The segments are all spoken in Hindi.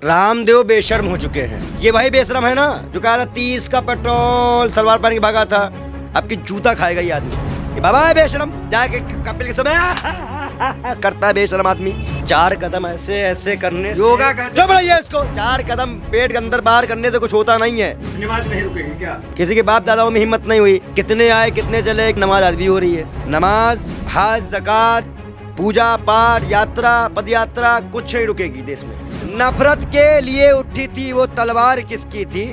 रामदेव बेशर्म हो चुके हैं। ये वही बेशर्म है ना जो कहा था 30 का पेट्रोल सलवार पहन के भागा था। अब की जूता खाएगा ये आदमी। ये बाबा है बेशर्म, जाके कपिल के समय करता है बेशर्म आदमी। 4 कदम ऐसे ऐसे करने योगा जो बनाइए इसको। 4 कदम पेट के अंदर बाहर करने से कुछ होता नहीं है। नमाज नहीं रुकेगी क्या? किसी के बाप दादाओं में हिम्मत नहीं हुई। कितने आए कितने चले, नमाज आज भी हो रही है। नमाज, हज, ज़कात, पूजा पाठ, यात्रा, पद यात्रा कुछ नहीं रुकेगी देश में। नफरत के लिए उठी थी वो तलवार किसकी थी?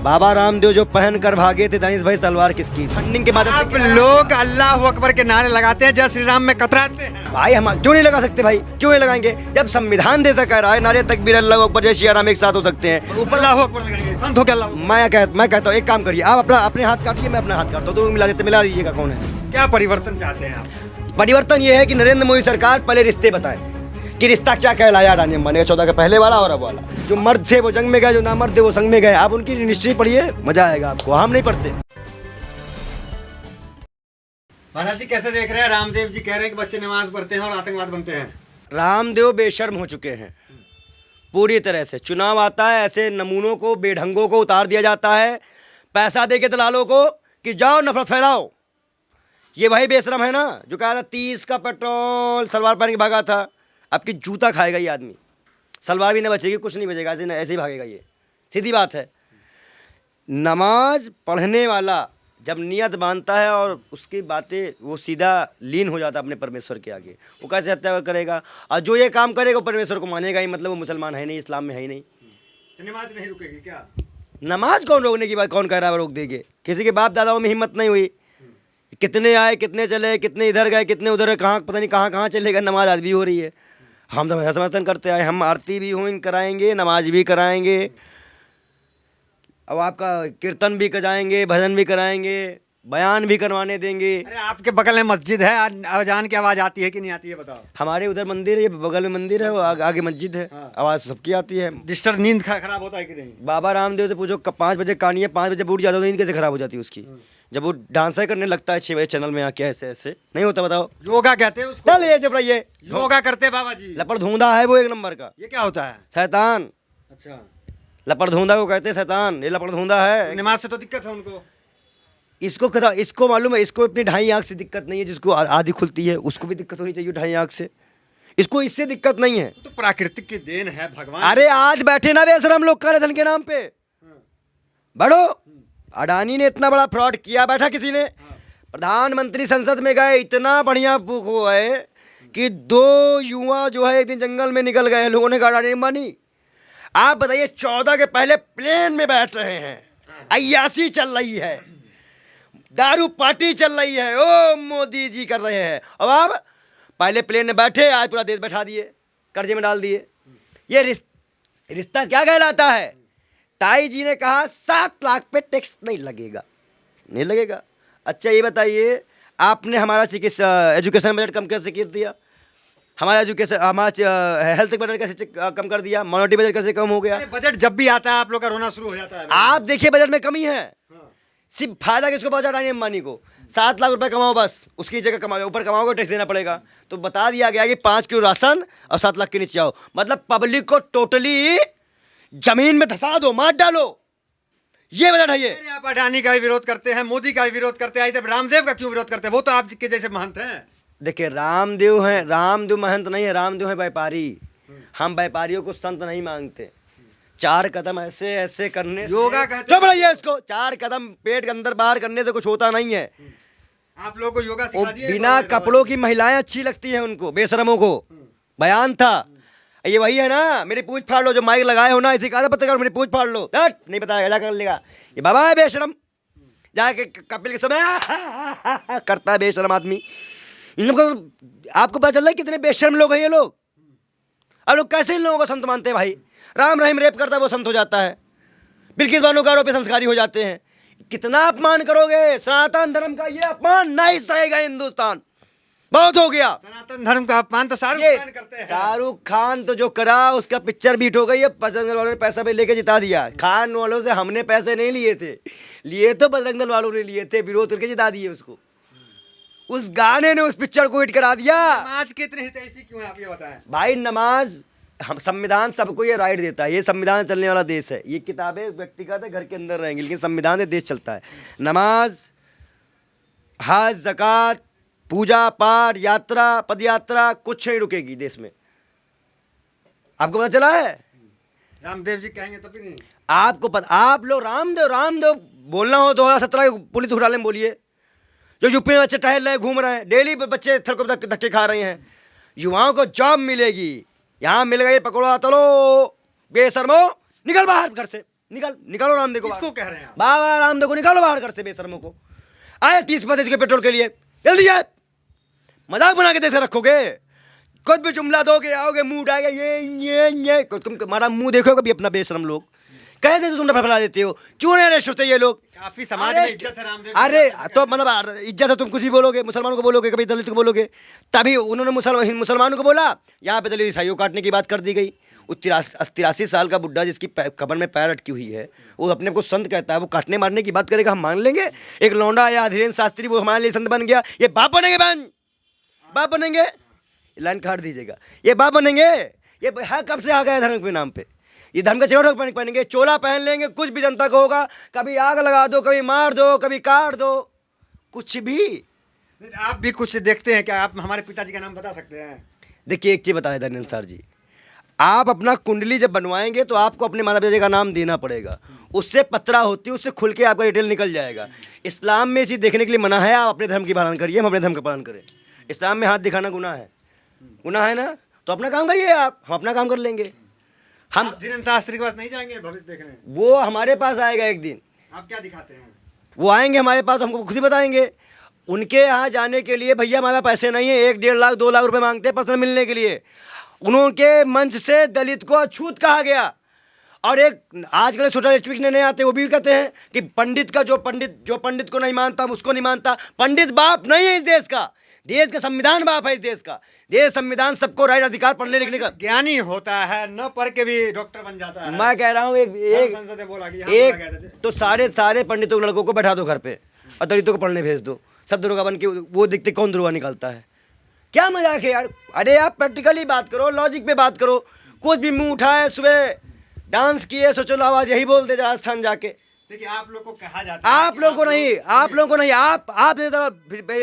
बाबा रामदेव जो पहन कर भागे थे दानिश भाई, तलवार किसकी? फंडिंग के माध्यम आप लोग अल्लाह अकबर के नारे लगाते हैं, जय श्री राम में कतराते हैं। भाई हम क्यों नहीं लगा सकते भाई? क्यों नहीं लगाएंगे जब संविधान दे सका रहा है? नारे तकबीर अल्लाह अकबर जय श्री राम एक साथ हो सकते हैं। ऊपर अल्लाह अकबर लगाएंगे, संत हो गया अल्लाह। मैं कहता हूँ एक काम करिए, आप अपने हाथ काटिए, मैं अपना हाथ काटता हूँ, तो मिला दीजिएगा कौन है। क्या परिवर्तन चाहते हैं आप? परिवर्तन ये है कि नरेंद्र मोदी सरकार पहले रिश्ते बताए कि रिश्ता क्या कहलाया। अडानी अंबानी का 14 के पहले वाला और अब वाला। जो मर्द थे वो जंग में गए, जो ना मर्द थे वो संग में गए। आप उनकी हिस्ट्री पढ़िए, मजा आएगा आपको। हम नहीं पढ़ते। महाराज जी कैसे देख रहे हैं? रामदेव जी कह रहे हैं कि बच्चे नमाज पढ़ते हैं और आतंकवाद बनते हैं। रामदेव बेशर्म हो चुके हैं पूरी तरह से। चुनाव आता है, ऐसे नमूनों को, बेढंगों को उतार दिया जाता है पैसा दे के दलालों को कि जाओ नफरत फैलाओ। ये वही बेशरम है ना जो कहा था 30 का पेट्रोल सलवार पहन के भागा था। अब की जूता खाएगा ये आदमी। सलवार भी नहीं बचेगी, कुछ नहीं बचेगा, ऐसे ही भागेगा ये। सीधी बात है। नमाज पढ़ने वाला जब नियत बांधता है और उसकी बातें वो सीधा लीन हो जाता है अपने परमेश्वर के आगे, वो कैसे हत्या करेगा? और जो ये काम करेगा वो परमेश्वर को मानेगा ही, मतलब वो मुसलमान है नहीं, इस्लाम में है ही नहीं। तो नमाज नहीं रुकेगी क्या? नमाज कौन रोकने की बात, कौन कह रहा है रोक देंगे? किसी के बाप दादाओं में हिम्मत नहीं हुई। कितने आए कितने चले, कितने इधर गए कितने उधर, कहाँ पता नहीं कहाँ चले गए। नमाज आज भी हो रही है। हम तो समर्थन करते आए, हम आरती भी कराएंगे, नमाज भी कराएंगे, अब आपका कीर्तन भी कराएंगे, भजन भी कराएंगे, बयान भी करवाने देंगे। अरे आपके बगल में मस्जिद है, अजान की आवाज आती है कि नहीं आती है बताओ? हमारे उधर मंदिर है, ये बगल में मंदिर है, वो आगे मस्जिद है। हाँ। आवाज़ सबकी आती है। डिस्टर्ब नींद खराब होता है कि नहीं? बाबा रामदेव से पूछो 5 बजे कहानी है, 5 बजे उठ जाता, नींद कैसे खराब हो जाती है उसकी? जब वो डांसर करने लगता है 6 बजे चैनल में आके, ऐसे ऐसे नहीं होता बताओ? योगा कहते हैं उसको। चलिए जब रहिए, योगा करते हैं बाबा जी। लपड़ धूंधा है वो एक नंबर का। ये क्या होता है? शैतान। अच्छा, लपड़ धूंधा को कहते हैं शैतान, ये लपड़ धूंधा है। नमाज से तो दिक्कत है उनको। इसको मालूम है, इसको अपनी 2.5 आँख से दिक्कत नहीं है। जिसको आधी खुलती है उसको भी दिक्कत होनी चाहिए 2.5 आँख से। इसको इससे दिक्कत नहीं है। तो प्राकृतिक की देन है भगवान। अरे आज बैठे ना बेशरम लोग काले धन के नाम पे। बढ़ो, अडानी ने इतना बड़ा फ्रॉड किया, बैठा किसी ने। प्रधानमंत्री संसद में गए, इतना बढ़िया बुक हुआ है कि 2 युवा जो है एक दिन जंगल में निकल गए, लोगों ने कहा अडानी अंबानी। आप बताइए 14 के पहले प्लेन में बैठ रहे हैं, अय्यासी चल रही है, दारू पार्टी चल रही है, ओ मोदी जी कर रहे हैं। अब आप पहले प्लेन में बैठे, आज पूरा देश बैठा दिए, कर्जे में डाल दिए। ये रिश्ता क्या कहलाता है? ताई जी ने कहा 7 लाख पे टैक्स नहीं लगेगा। नहीं लगेगा। अच्छा ये बताइए, आपने हमारा चिकित्सा एजुकेशन बजट कम कैसे कर दिया? हमारा हेल्थ बजट कैसे कम कर दिया? माइनॉरिटी बजट कैसे कम हो गया? बजट जब भी आता है आप लोग का रोना शुरू हो जाता है। आप देखिए बजट में कमी है। सिर्फ फायदा किसको पहुंचा? अडानी अंबानी को। 7 लाख रुपए कमाओ बस, उसकी जगह कमाओगे, ऊपर कमाओगे टैक्स देना पड़ेगा। तो बता दिया गया कि 5 किलो राशन और 7 लाख के नीचे आओ। मतलब पब्लिक को टोटली जमीन में धसा दो, मार डालो। ये बजट है ये। आप अडानी का भी विरोध करते हैं, मोदी का भी विरोध करते हैं, इधर रामदेव का क्यों विरोध करते हैं? वो तो आपके जैसे महंत हैं। देखिए रामदेव है, रामदेव महंत नहीं है, रामदेव है व्यापारी। हम व्यापारियों को संत नहीं मांगते। 4 कदम ऐसे ऐसे करने योगा कहते हैं। बढ़िए इसको। 4 कदम पेट के अंदर बाहर करने से कुछ होता नहीं है। आप लोगों को योगा सिखा दिए। बिना कपड़ों की महिलाएं अच्छी लगती हैं उनको, बेशरमों को। बयान था ये वही है ना, मेरी पूछ फाड़ लो। जो माइक लगाए हो ना, इसी कहा पत्रकार मेरी पूछ फाड़ लो। नहीं बताया जा कर लेगा। ये बाबा है बेशरम, जाके कपिल के समय करता है बेशरम आदमी। इन लोगों को आपको पता चल रहा है कितने बेशर्म लोग हैं ये लोग। अब लोग कैसे इन लोगों को संत मानते हैं भाई? राम रहीम रेप करता है वो संत हो जाता है, बिल्किस बानो का आरोपी संस्कारी हो जाते हैं। कितना अपमान करोगे? सनातन धर्म का ये अपमान नहीं सहेगा हिंदुस्तान। बहुत हो गया। सनातन धर्म का अपमान तो शाहरुख खान करते हैं। शाहरुख खान तो जो करा उसका पिक्चर बीट हो गई है। बजरंग दल वालों ने पैसा पे लेके जिता दिया। खान वालों से हमने पैसे नहीं लिए थे, लिए तो बजरंग दल वालों ने लिए थे, विरोध करके जिता दिए उसको। उस गाने ने उस पिक्चर को हिट करा दिया। नमाज की इतनी हितैषी क्यों है आप ये बताएं? भाई नमाज हम संविधान सबको ये राइट देता है, ये संविधान चलने वाला देश है। ये किताबें व्यक्तिगत है, घर के अंदर रहेंगी, लेकिन संविधान से देश चलता है। नमाज, हज, ज़कात, पूजा पाठ, यात्रा, पद यात्रा कुछ नहीं रुकेगी देश में। आपको पता चला है? रामदेव जी कहेंगे तभी नहीं। आपको पता, आप लोग रामदेव बोलना हो 2017 पुलिस घोटाले में बोलिए। जो यूपी में बच्चे टहल रहे हैं, घूम रहे हैं, डेली बच्चे थर को धक्के खा रहे हैं। युवाओं को जॉब मिलेगी, यहाँ मिल गई, पकड़ो चलो बेशर्मो, निकल बाहर घर से, निकालो रामदेव को। किसको कह रहे हैं आप? बाबा रामदेव को निकालो बाहर घर से, बेशर्मो को। आए 30 के पेट्रोल के लिए, जल्दी आए। मजाक बना के देश रखोगे, खुद भी जुमला दोगे, आओगे मुंह उठाएगा, ये तुम हमारा मुंह देखो कभी अपना, बेशरम लोग कह देते तुम फैला देते हो। क्यों नहीं अरेस्ट होते ये लोग? काफी समाज में इज्जत है रामदेव। अरे तो मतलब इज्जत है, तुम कुछ भी बोलोगे, मुसलमानों को बोलोगे, कभी दलित को बोलोगे। तभी उन्होंने मुसलमानों को बोला, यहाँ पे दलित ईसाइयों काटने की बात कर दी गई। 83 साल का बुढ़ा जिसकी कब्र में पैर अटकी हुई है, वो अपने को संत कहता है, वो काटने मारने की बात करेगा, हम मान लेंगे? एक लौंडा या धीरेन्द्र शास्त्री वो हमारे लिए संत बन गया, ये बाप बनेंगे? बाप बनेंगे? लाइन काट दीजिएगा, ये बाप बनेंगे? ये है कब से आ गया धर्म के नाम पे? ये धर्म का चौड़ा पहनेंगे, चोला पहन लेंगे, कुछ भी जनता को होगा, कभी आग लगा दो, कभी मार दो, कभी काट दो, कुछ भी। आप भी कुछ देखते हैं क्या? आप हमारे पिताजी का नाम बता सकते हैं? देखिए एक चीज़ बताया धर्मेंद्र सर जी, आप अपना कुंडली जब बनवाएंगे तो आपको अपने माता पिता का नाम देना पड़ेगा, उससे पत्रा होती है, उससे खुल के आपका डिटेल निकल जाएगा। इस्लाम में इसी देखने के लिए मना है, आप अपने धर्म की पालन करिए, हम अपने धर्म का पालन करें। इस्लाम में हाथ दिखाना गुनाह है, गुनाह है ना? तो अपना काम करिए आप, हम अपना काम कर लेंगे। हम धीरेन्द्र शास्त्री के पास नहीं जाएंगे भविष्य देखने? वो हमारे पास आएगा एक दिन। आप क्या दिखाते हैं? वो आएंगे हमारे पास, हमको खुद ही बताएंगे। उनके यहाँ जाने के लिए भैया हमारे पैसे नहीं है, 1-1.5 लाख 2 लाख रुपए मांगते हैं पर्सनल मिलने के लिए। उनके मंच से दलित को अछूत कहा गया। और एक आजकल सोशलिस्ट ने नहीं आते, वो भी कहते हैं कि पंडित का जो पंडित को नहीं मानता उसको नहीं मानता। पंडित बाप नहीं है इस देश का, देश का संविधान बाप है इस देश का। देश संविधान सबको राइट अधिकार पढ़ने लिखने का। ज्ञानी होता है, न पढ़ के भी डॉक्टर बन जाता है। मैं कह रहा हूँ एक तो सारे पंडितों के लड़कों को बैठा दो घर पे और दलितों को पढ़ने भेज दो, सब दरोगा बन के, वो दिखते कौन दरोगा निकलता है। क्या मजाक है यार? अरे आप प्रैक्टिकली बात करो, लॉजिक पे बात करो। कुछ भी मुंह उठाए, सुबह डांस किए, सोचो आवाज यही बोल दे राजस्थान जाके। देखिए आप लोग को कहा जाता है, आप लोगों को नहीं, आप जैसे तरह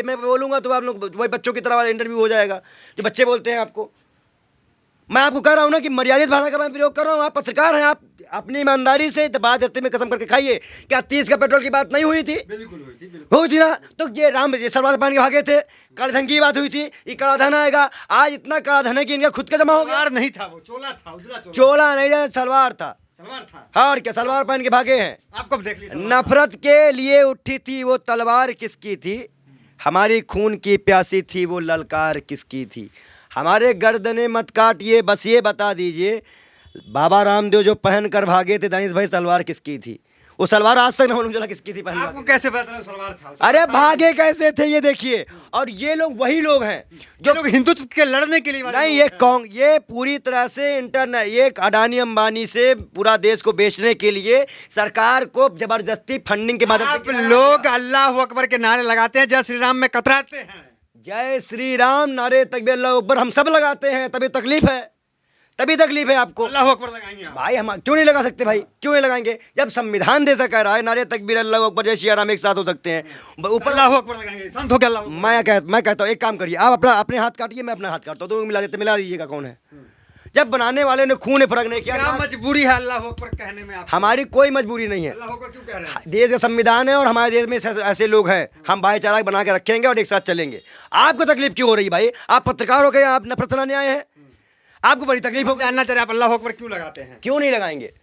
मैं बोलूंगा तो आप लोग वही बच्चों की तरह इंटरव्यू हो जाएगा जो बच्चे बोलते हैं आपको। मैं आपको कह रहा हूँ ना कि मर्यादित भाषा का मैं प्रयोग कर रहा हूँ। आप पत्रकार हैं, आप अपनी ईमानदारी से बात करते में कसम करके खाइए। क्या 30 का पेट्रोल की बात नहीं हुई थी? बिल्कुल हुई थी ना। तो ये सलवार पहन के भागे थे, कालेधन की बात हुई थी, ये काला धन आएगा। आज इतना काला धन है कि इनका खुद का जमा हो गया। नहीं था, वो चोला था, उजला चोला नहीं था, सलवार था। और क्या सलवार पहन के भागे हैं? आपको देख लीजिए। नफरत के लिए उठी थी वो तलवार किसकी थी? हमारी खून की प्यासी थी वो ललकार किसकी थी? हमारे गर्दने मत काटिए, बस ये बता दीजिए बाबा रामदेव जो पहन कर भागे थे दानिश भाई, सलवार किसकी थी? वो सलवार आज तक मालूम चला किसकी थी पहन। आपको कैसे पता चला सलवार था? अरे भागे कैसे थे ये देखिए। और ये लोग वही लोग हैं जो लोग हिंदुत्व के लड़ने के लिए नहीं, ये पूरी तरह से इंटरनेट, ये अडानी अंबानी से पूरा देश को बेचने के लिए सरकार को जबरदस्ती फंडिंग के माध्यम से लोग अल्लाह अकबर के नारे लगाते हैं, जय श्री राम में कतराते हैं। जय श्री राम नारे तकबीर अल्लाह अकबर हम सब लगाते हैं, तभी तकलीफ है, तभी तकलीफ है आपको। अल्लाह अकबर लगाएंगे भाई, हम क्यों नहीं लगा सकते भाई? क्यों नहीं लगाएंगे? जब संविधान देसा कह रहा है नारे तकबीर अल्लाह अकबर जय श्री राम एक साथ हो सकते हैं, ऊपर अल्लाह अकबर लगाएंगे, संत हो गया अल्लाह। मैं कहता हूँ एक काम करिए, आप अपने हाथ काटिए, मैं अपना हाथ काटता हूँ, तो मिला दीजिएगा कौन है। जब बनाने वाले ने खून फर्क नहीं किया। क्या मजबूरी है अल्लाह अकबर कहने में? हमारी कोई मजबूरी नहीं है। अल्लाह अकबर क्यों कह रहे हैं? देश का संविधान है और हमारे देश में ऐसे लोग हैं, हम भाईचारा बना के रखेंगे और एक साथ चलेंगे। आपको तकलीफ क्यों हो रही भाई? आप पत्रकार हो गए, आप नफरत फैलाने आए हैं, आपको बड़ी तकलीफ हो। जानना चाहिए आप अल्लाह अकबर क्यों लगाते हैं? क्यों नहीं लगाएंगे?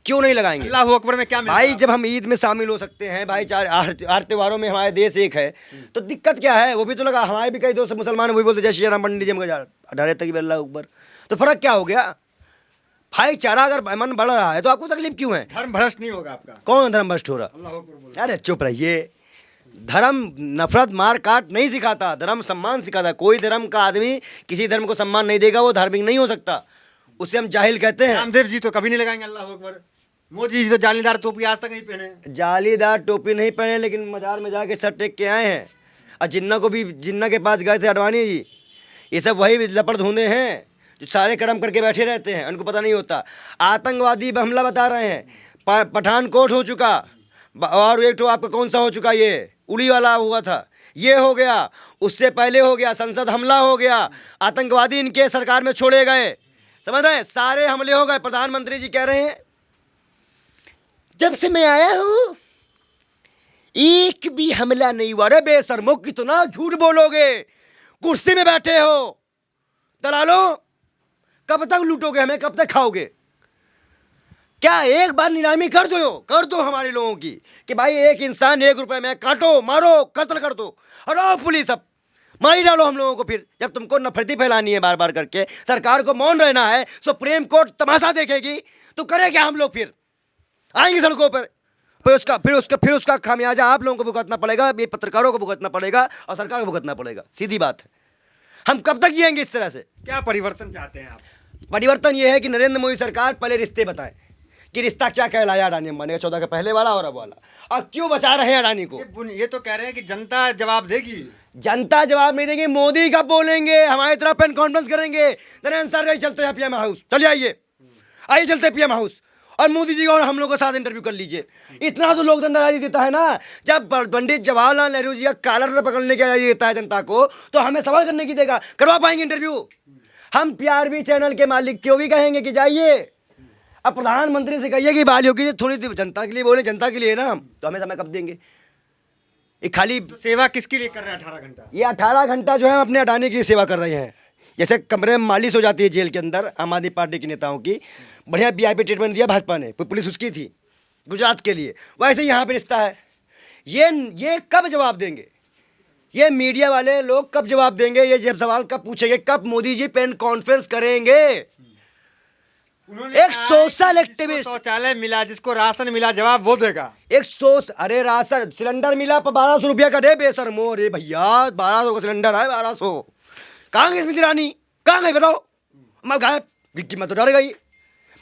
क्यों नहीं लगाएंगे? अल्लाह अकबर में क्या भाई? जब हम ईद में शामिल हो सकते हैं, भाईचारा हर त्योहारों में हमारे देश एक है, तो दिक्कत क्या है? वो भी तो लगा, हमारे भी कई दोस्त मुसलमान वही बोलते जय श्री राम पंडित जी में नारे तकबीर अल्लाह अकबर, तो फर्क क्या हो गया? भाईचारा अगर मन बढ़ रहा है तो आपको तकलीफ क्यों है? धर्म भ्रष्ट नहीं होगा आपका? कौन धर्म भ्रष्ट हो रहा? अल्लाह अकबर। अरे चुप रहिए। धर्म नफरत मार काट नहीं सिखाता, धर्म सम्मान सिखाता। कोई धर्म का आदमी किसी धर्म को सम्मान नहीं देगा, वो धार्मिक नहीं हो सकता, उसे हम जाहिल कहते हैं। रामदेव जी तो कभी नहीं लगाएंगे अल्लाह अकबर। मोदी जी तो जालीदार टोपी आज तक नहीं पहने। जालीदार टोपी नहीं पहने, लेकिन मजार में जाके सर टेक के आए हैं। और जिन्ना के पास गए थे अडवाणी जी, ये सब वही लपड़ धुंधे हैं जो सारे कर्म करके बैठे रहते हैं, उनको पता नहीं होता। आतंकवादी हमला बता रहे हैं, पठानकोट हो चुका, और एक तो आपका कौन सा हो चुका, ये उड़ी वाला हुआ था, ये हो गया, उससे पहले हो गया संसद हमला हो गया, आतंकवादी इनके सरकार में छोड़े गए, समझ रहे हैं, सारे हमले हो गए। प्रधानमंत्री जी कह रहे हैं जब से मैं आया हूं एक भी हमला नहीं हुआ। अरे बेशर्मो, कितना झूठ बोलोगे, कुर्सी में बैठे हो दलालो, कब तक लूटोगे हमें, कब तक खाओगे? क्या एक बार नीलामी कर दो हमारे लोगों की, कि भाई एक इंसान 1 रुपए में काटो, मारो, कत्ल कर दो, हटाओ पुलिस, अब मार ही डालो हम लोगों को। फिर जब तुमको नफरती फैलानी है बार बार करके, सरकार को मौन रहना है, सुप्रीम कोर्ट तमाशा देखेगी, तो करें क्या हम लोग? फिर आएंगे सड़कों पर, फिर उसका खामियाजा आप लोगों को भुगतना पड़ेगा, ये पत्रकारों को भुगतना पड़ेगा और सरकार को भुगतना पड़ेगा। सीधी बात है। हम कब तक जिएंगे इस तरह से? क्या परिवर्तन चाहते हैं आप? परिवर्तन ये है कि नरेंद्र मोदी सरकार पहले रिश्ते बताए कि रिश्ता क्या कहलाया अडानी अंबानी का, 14 का पहले वाला और अब वाला, और क्यों बचा रहे हैं अडानी को। ये तो कह रहे हैं कि जनता जवाब देगी। जनता जवाब नहीं देगी, मोदी कब बोलेंगे, हमारी तरफ पेन कॉन्फ्रेंस करेंगे, नरेंद्र सर चलते हैं पीएम हाउस, चलिए आइए चलते पीएम हाउस, और मोदी जी और हम लोग के साथ इंटरव्यू कर लीजिए। इतना तो लोकतंत्र देता है ना। जब पंडित जवाहरलाल नेहरू जी का कॉलर पकड़ने की आज़ादी देता है जनता को, तो हमें सवाल करने की देगा, करवा पाएंगे इंटरव्यू? हम PRB चैनल के मालिक क्यों भी कहेंगे कि जाइए, अब प्रधानमंत्री से कहिए कि बालियों की थोड़ी जनता के लिए बोले, जनता के लिए ना, हम तो हमें समय कब देंगे? ये खाली सेवा किसके लिए कर रहे हैं 18 घंटा? ये 18 घंटा जो है अपने अडानी की सेवा कर रहे हैं। जैसे कमरे में मालिश हो जाती है जेल के अंदर आम आदमी पार्टी के नेताओं की, बढ़िया VIP ट्रीटमेंट दिया भाजपा ने, पुलिस उसकी थी गुजरात के लिए, वैसे ही यहाँ पे रिश्ता है। ये कब जवाब देंगे? ये मीडिया वाले लोग कब जवाब देंगे? ये जब सवाल कब पूछेंगे, कब मोदी जी पेन कॉन्फ्रेंस करेंगे? एक सोशल एक्टिविस्ट, शौचालय मिला, जिसको राशन मिला, जवाब वो देगा। अरे राशन सिलेंडर मिला 1200 रुपया का, दे बेशर्मो, अरे भैया 1200 का सिलेंडर है, 1200। कहाँ गई स्मृति ईरानी, कहाँ गई बताओ? मैं गायब, विक्की मैं तो डर गई।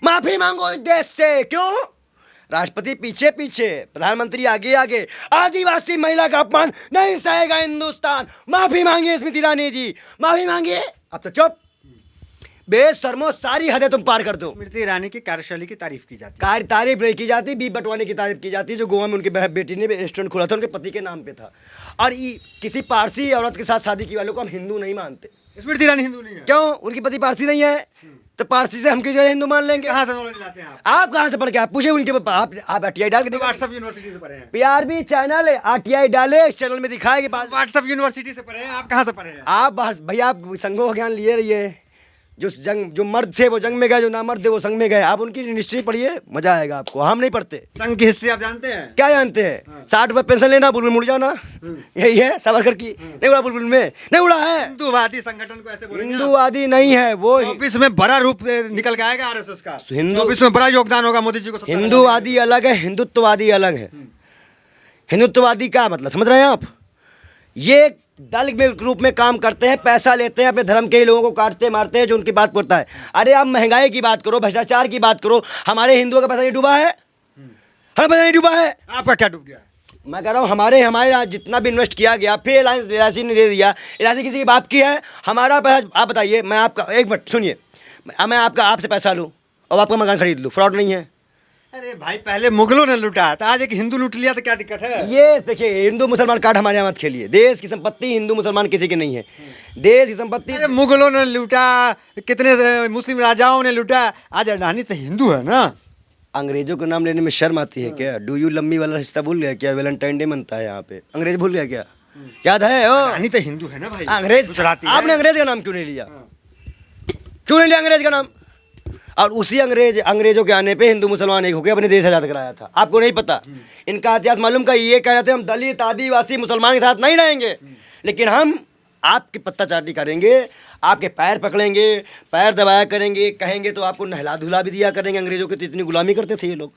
माफी मांगो इस देश से, क्यों? राष्ट्रपति पीछे पीछे, प्रधानमंत्री आगे आगे, आदिवासी महिला का अपमान नहीं सहेगा हिंदुस्तान। माफी मांगिए स्मृति ईरानी जी, माफी मांगिए। अब तो चुप, बेशर्मो, सारी हदें तुम पार कर दो। स्मृति ईरानी की कार्यशैली की तारीफ की जाती है, तारीफ नहीं की जाती, बीफ बंटवाने की तारीफ की जाती है, जो गोवा में उनकी बेटी ने रेस्टोरेंट खोला था, उनके पति के नाम पे था। और किसी पारसी औरत के साथ शादी की वालों को हम हिंदू नहीं मानते। स्मृति ईरानी हिंदू नहीं है? क्यों? उनकी पति पारसी नहीं है, तो पारसी से हम किस हिंदू मान लेंगे? कहाँ से नॉलेज लाते हैं आप कहाँ से पढ़ के? आप पूछे उनके, आप RTI डाल के, व्हाट्सएप यूनिवर्सिटी से पढ़े हैं? PRB चैनल है, RTI डाले, इस चैनल में दिखाया कि व्हाट्सएप यूनिवर्सिटी से पढ़े हैं। आप कहाँ से पढ़े हैं? आप भैया आप संघों का ज्ञान लिए रहिए। जो मर्द थे वो जंग में गए, जो ना मर्द थे वो संघ में गए। आप उनकी हिस्ट्री पढ़िए, मजा आएगा आपको। हम नहीं पढ़ते संघ की हिस्ट्री। आप जानते हैं? क्या जानते हैं? 60 रुपए पेंशन लेना, बुलबुल मुड़ जाना, यही है सावरकर की। नहीं उड़ा बुलबुल में, नहीं उड़ा है। हिंदूवादी संगठन को ऐसे बोलेंगे? हिंदूवादी नहीं है वो। 24 में बड़ा रूप निकल के आएगा RSS का। 24 में बड़ा योगदान होगा मोदी जी को। हिंदूवादी अलग है, हिंदुत्ववादी अलग है। हिंदुत्ववादी का मतलब समझ रहे हैं आप? ये दल के रूप में काम करते हैं, पैसा लेते हैं, अपने धर्म के ही लोगों को काटते मारते हैं जो उनकी बात करता है। अरे आप महंगाई की बात करो, भ्रष्टाचार की बात करो, हमारे हिंदुओं का पैसा नहीं डूबा है? हमारा पैसा नहीं डूबा है? आपका क्या डूब गया? मैं कह रहा हूँ हमारे जितना भी इन्वेस्ट किया गया, फिर एलआईसी ने दे दिया। एलआईसी किसी की बाप की है? हमारा पैसा आप बताइए। मैं आपका एक मिनट सुनिए, मैं आपसे पैसा लूँ और आपका मकान खरीद लूँ, फ्रॉड नहीं है? अरे भाई, पहले मुगलों ने लूटा था, आज एक हिंदू लूट लिया तो क्या दिक्कत है? ये देखिए, हिंदू मुसलमान कार्ड हमारे यहाँ मत खेलिए। देश की संपत्ति हिंदू मुसलमान किसी की नहीं है। देश की संपत्ति अरे मुगलों ने लूटा, कितने मुस्लिम राजाओं ने लूटा, आज अडानी तो हिंदू है ना। अंग्रेजों का नाम लेने में शर्म आती है क्या? डू यू लम्मी वाला रिश्ता भूल गया क्या? वैलेंटाइन डे मनता है यहाँ पे, अंग्रेज भूल गया क्या? याद है? अडानी तो हिंदू है ना भाई। अंग्रेज, आपने अंग्रेज का नाम क्यों नहीं लिया? क्यों नहीं लिया अंग्रेज का नाम? और उसी अंग्रेजों के आने पे हिंदू मुसलमान एक होकर अपने देश आजाद कराया था। आपको नहीं पता? इनका इतिहास मालूम का? ये कह रहे थे हम दलित आदिवासी मुसलमान के साथ नहीं रहेंगे, लेकिन हम आपकी पत्ता चाटी करेंगे, आपके पैर पकड़ेंगे, पैर दबाया करेंगे, कहेंगे तो आपको नहला धुला भी दिया करेंगे। अंग्रेजों की तो इतनी गुलामी करते थे ये लोग।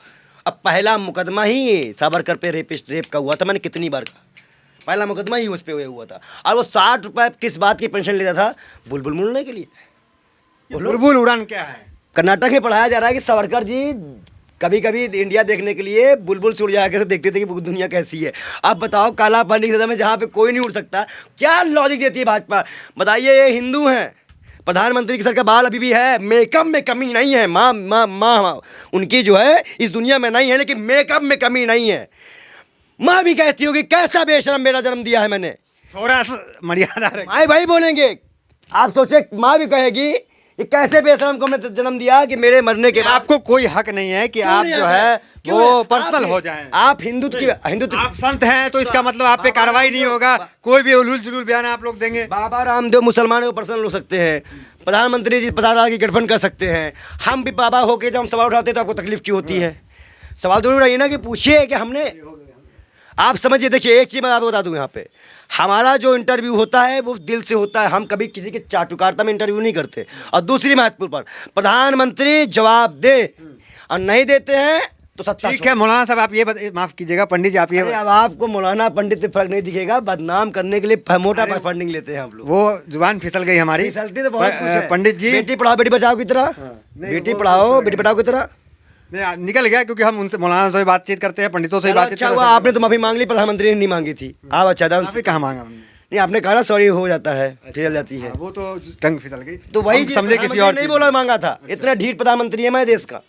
अब पहला मुकदमा ही सावरकर पे रेप का हुआ था। मैंने कितनी बार कहा, पहला मुकदमा ही उस पर हुआ था। और वो 60 रुपये किस बात की पेंशन लेता था? बुलबुल मुड़ने के लिए। बुलबुल उड़ान क्या है? कर्नाटक में पढ़ाया जा रहा है कि सावरकर जी कभी कभी इंडिया देखने के लिए बुलबुल से उड़ जाकर देखते थे कि दुनिया कैसी है। अब बताओ, काला पानी की सजा में जहाँ पे कोई नहीं उड़ सकता, क्या लॉजिक देती है भाजपा? बताइए, ये हिंदू हैं, प्रधानमंत्री की सर का बाल अभी भी है, मेकअप में कमी नहीं है। माँ माँ माँ उनकी जो है इस दुनिया में नहीं है, लेकिन मेकअप में कमी नहीं है। माँ भी कहती होगी कैसा बेशरम मेरा जन्म दिया है मैंने। थोड़ा सा मर्यादा रख। माँ भाई बोलेंगे, आप सोचे माँ भी कहेगी कि कैसे बेशरम को हमने जन्म दिया कि मेरे मरने के बाद। आपको कोई हक नहीं है कि आप नहीं जो आता है क्यों वो है? पर्सनल आप- हो जाएं। आप हिंदुत्व आप संत हैं तो इसका मतलब आप पे कार्रवाई नहीं होगा, कोई भी उलूल जुलूल बयान आप लोग देंगे। बाबा रामदेव मुसलमानों को पर्सनल हो सकते हैं, प्रधानमंत्री जी 50,000 की गठबंधन कर सकते हैं। हम भी बाबा होके जब हम सवाल उठाते हैं तो आपको तकलीफ क्यों होती है? सवाल जरूर रही ना कि पूछिए कि हमने, आप समझिए। देखिए एक चीज़ मैं आपको बता दूं, यहाँ पे हमारा जो इंटरव्यू होता है वो दिल से होता है। हम कभी किसी के चाटुकारिता में इंटरव्यू नहीं करते। और दूसरी महत्वपूर्ण बात, प्रधानमंत्री जवाब दे और नहीं देते हैं तो सत्ता ठीक है मौलाना साहब, आप ये माफ कीजिएगा, पंडित जी आप ये अरे अब आपको मौलाना पंडित से फर्क नहीं दिखेगा। बदनाम करने के लिए मोटा फंडिंग लेते हैं हम लोग। वो जुबान फिसल गई हमारी। फिसलती तो बहुत कुछ है। पंडित जी बेटी पढ़ाओ बेटी बचाओ की तरह, नहीं, बेटी वो पढ़ाओ बेटी बचाओ की तरह। नहीं निकल गया, क्योंकि हम उनसे मौलाना से बातचीत करते हैं, पंडितों से चलो बातचीत अच्छा करते हुआ हैं। आपने तो माफी मांग ली, प्रधानमंत्री ने नहीं मांगी थी। आप अच्छा था माफी कहाँ मांगा हमने? नहीं, आपने कहा ना सॉरी हो जाता है, फिसल जाती है। हाँ, वो तो टंग फिसल गई। तो वही हम चीज़ समझे किसी प्रधानमंत्री और नहीं चीज़ बोला में। मांगा था। इतना ढीठ प्रधानमंत्री है मैं देश का।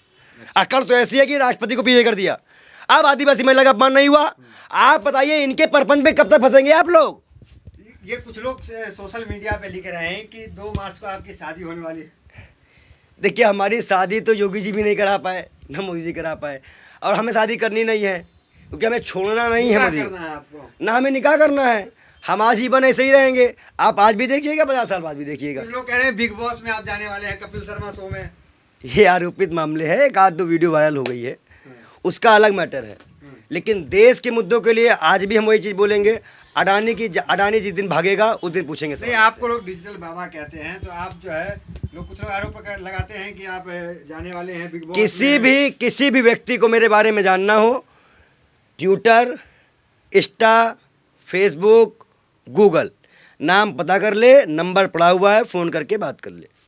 अकल तो ऐसी है कि राष्ट्रपति को पीछे कर दिया। अब आदिवासी महिला का अपमान नहीं हुआ। आप बताइए इनके परपंच में कब तक फंसेंगे आप लोग? ये कुछ लोग सोशल मीडिया पे लिख रहे हैं कि 2 मार्च को आपकी शादी होने वाली है। देखिए हमारी शादी तो योगी जी भी नहीं करा पाए, ना मोदी जी करा पाए, और हमें शादी करनी नहीं है क्योंकि हमें छोड़ना नहीं है क्या मोदी, करना है आपको? ना हमें निकाह करना है। हम आजीवन ऐसे ही रहेंगे। आप आज भी देखिएगा, 50 साल बाद भी देखिएगा। कुछ लोग कह रहे हैं बिग बॉस में आप जाने वाले हैं, कपिल शर्मा शो में। ये आरोपित मामले है, एक आध दो वीडियो वायरल हो गई है, उसका अलग मैटर है। लेकिन देश के मुद्दों के लिए आज भी हम वही चीज़ बोलेंगे। अडानी जिस दिन भागेगा उस दिन पूछेंगे नहीं, सवाल। आपको लोग डिजिटल बाबा कहते हैं, तो आप जो है कुछ लोग आरोप लगाते हैं कि आप जाने वाले हैं बिग बॉस में। किसी भी व्यक्ति को मेरे बारे में जानना हो, ट्विटर, इंस्टा, फेसबुक, गूगल, नाम पता कर ले, नंबर पड़ा हुआ है, फ़ोन करके बात कर ले।